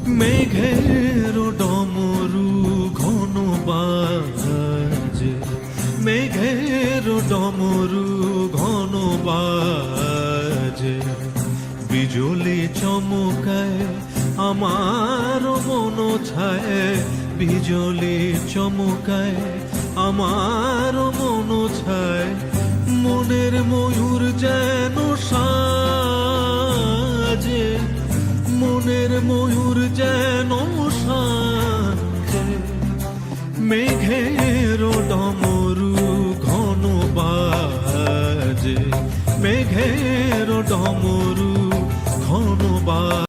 মেঘের ডমরু ঘন বাজে, মেঘের ডমরু ঘন বাজে, বিজলি চমকায় আমার মন ছায়, বিজলি চমকায় আমার মন ছায়, মনের ময়ূর যেন সাজে, মনের ময়ূর যেন সাজে, মেঘের ডমরু ঘন বাজে, মেঘের ডমরু ঘন বাজে।